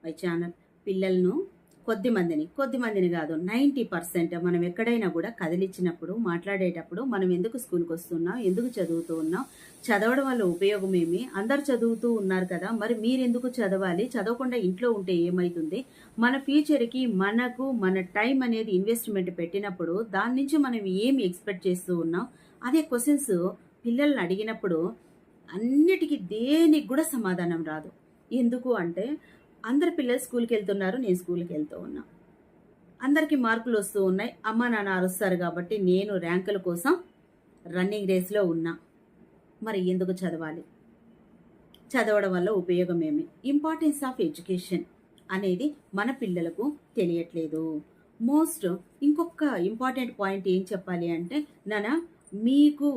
My channel. పిల్లలను కొద్ది మందిని కాదు, 90% మనం ఎక్కడైనా కూడా కదిలిచ్చినప్పుడు, మాట్లాడేటప్పుడు మనం ఎందుకు స్కూల్కి వస్తున్నాం, ఎందుకు చదువుతూ ఉన్నాం, చదవడం వల్ల ఉపయోగం ఏమి, అందరు చదువుతూ ఉన్నారు కదా, మరి మీరెందుకు చదవాలి, చదవకుండా ఇంట్లో ఉంటే ఏమవుతుంది, మన ఫ్యూచర్కి మనకు మన టైం అనేది ఇన్వెస్ట్మెంట్ పెట్టినప్పుడు దాని నుంచి మనం ఏమి ఎక్స్పెక్ట్ చేస్తూ ఉన్నాం అదే క్వశ్చన్స్ పిల్లల్ని అడిగినప్పుడు అన్నిటికీ దేనికి కూడా సమాధానం రాదు. ఎందుకు అంటే అందరి పిల్లలు స్కూల్కి వెళ్తున్నారు, నేను స్కూల్కి వెళ్తూ ఉన్నా, అందరికీ మార్కులు వస్తూ ఉన్నాయి, అమ్మ నాన్న అరుస్తారు కాబట్టి నేను ర్యాంకుల కోసం రన్నింగ్ రేస్లో ఉన్నా. మరి ఎందుకు చదవాలి, చదవడం వల్ల ఉపయోగం ఏమి, ఇంపార్టెన్స్ ఆఫ్ ఎడ్యుకేషన్ అనేది మన పిల్లలకు తెలియట్లేదు. ఇంకొక ఇంపార్టెంట్ పాయింట్ ఏం చెప్పాలి అంటే, మీకు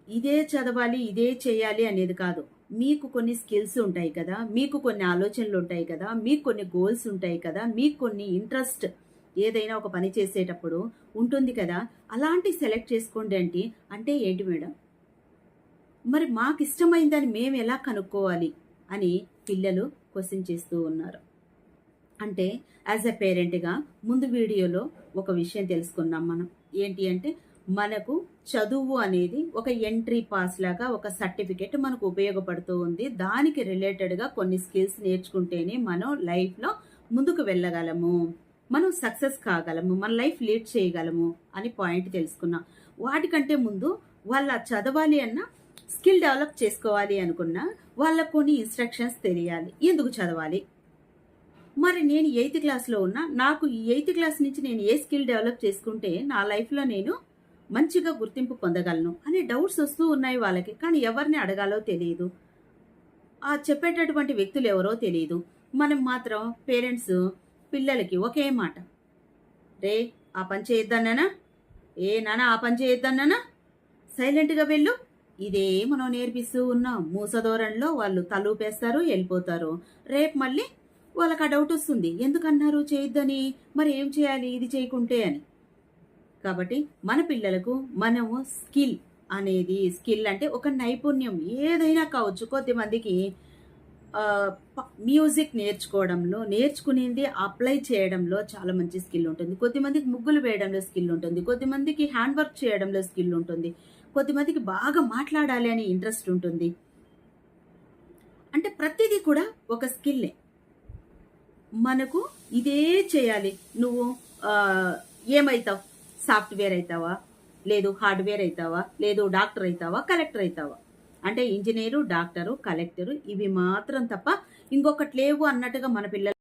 ఇదే చదవాలి ఇదే చేయాలి అనేది కాదు, మీకు కొన్ని స్కిల్స్ ఉంటాయి కదా, మీకు కొన్ని ఆలోచనలు ఉంటాయి కదా, మీకు కొన్ని గోల్స్ ఉంటాయి కదా, మీకు కొన్ని ఇంట్రెస్ట్ ఏదైనా ఒక పని చేసేటప్పుడు ఉంటుంది కదా, అలాంటి సెలెక్ట్ చేసుకోండి అంటే ఏంటి మేడం, మరి మాకు ఇష్టమైందని మేము ఎలా కనుక్కోవాలి అని పిల్లలు క్వశ్చన్ చేస్తూ ఉన్నారు. అంటే యాజ్ ఎ పేరెంట్గా ముందు వీడియోలో ఒక విషయం తెలుసుకున్నాం మనం. ఏంటి అంటే, మనకు చదువు అనేది ఒక ఎంట్రీ పాస్ లాగా, ఒక సర్టిఫికెట్ మనకు ఉపయోగపడుతూ ఉంది. దానికి రిలేటెడ్గా కొన్ని స్కిల్స్ నేర్చుకుంటేనే మనం లైఫ్లో ముందుకు వెళ్ళగలము, మనం సక్సెస్ కాగలము, మన లైఫ్ లీడ్ చేయగలము అని పాయింట్ తెలుసుకున్నాం. వాటికంటే ముందు వాళ్ళ చదవాలి అన్న స్కిల్ డెవలప్ చేసుకోవాలి అనుకున్నా వాళ్ళకు కొన్ని ఇన్స్ట్రక్షన్స్ తెలియాలి. ఎందుకు చదవాలి, మరి నేను 8th క్లాస్లో ఉన్నా, నాకు ఈ 8th క్లాస్ నుంచి నేను ఏ స్కిల్ డెవలప్ చేసుకుంటే నా లైఫ్లో నేను మంచిగా గుర్తింపు పొందగలను అనే డౌట్స్ వస్తూ ఉన్నాయి వాళ్ళకి. కానీ ఎవరిని అడగాలో తెలియదు, ఆ చెప్పేటటువంటి వ్యక్తులు ఎవరో తెలియదు. మనం మాత్రం పేరెంట్స్ పిల్లలకి ఒకే మాట, రే ఆ పని చేయొద్దన్నానా, ఏ నాన్న ఆ పని చేయొద్దన్నానా, సైలెంట్గా వెళ్ళు, ఇదే మనం నేర్పిస్తూ ఉన్నాం. మూసధోరణిలో వాళ్ళు తలూపేస్తారు, వెళ్ళిపోతారు. రేపు మళ్ళీ వాళ్ళకి ఆ డౌట్ వస్తుంది, ఎందుకన్నారు చేయొద్దని, మరి ఏం చేయాలి ఇది చేయకుంటే అని. కాబట్టి మన పిల్లలకు మనము స్కిల్ అంటే ఒక నైపుణ్యం ఏదైనా కావచ్చు. కొద్దిమందికి మ్యూజిక్ నేర్చుకునేది అప్లై చేయడంలో చాలా మంచి స్కిల్ ఉంటుంది, కొద్దిమందికి ముగ్గులు వేయడంలో స్కిల్ ఉంటుంది, కొద్దిమందికి హ్యాండ్ వర్క్ చేయడంలో స్కిల్ ఉంటుంది, కొద్దిమందికి బాగా మాట్లాడాలి అని ఇంట్రెస్ట్ ఉంటుంది. అంటే ప్రతిదీ కూడా ఒక స్కిల్లే. మనకు ఇదే చేయాలి, నువ్వు ఏమవుతావు, సాఫ్ట్వేర్ అవుతావా, లేదు హార్డ్వేర్ అవుతావా, లేదు డాక్టర్ అవుతావా, కలెక్టర్ అవుతావా, అంటే ఇంజనీరు, డాక్టరు, కలెక్టరు ఇవి మాత్రం తప్ప ఇంకొకటి లేవు అన్నట్టుగా మన పిల్లలు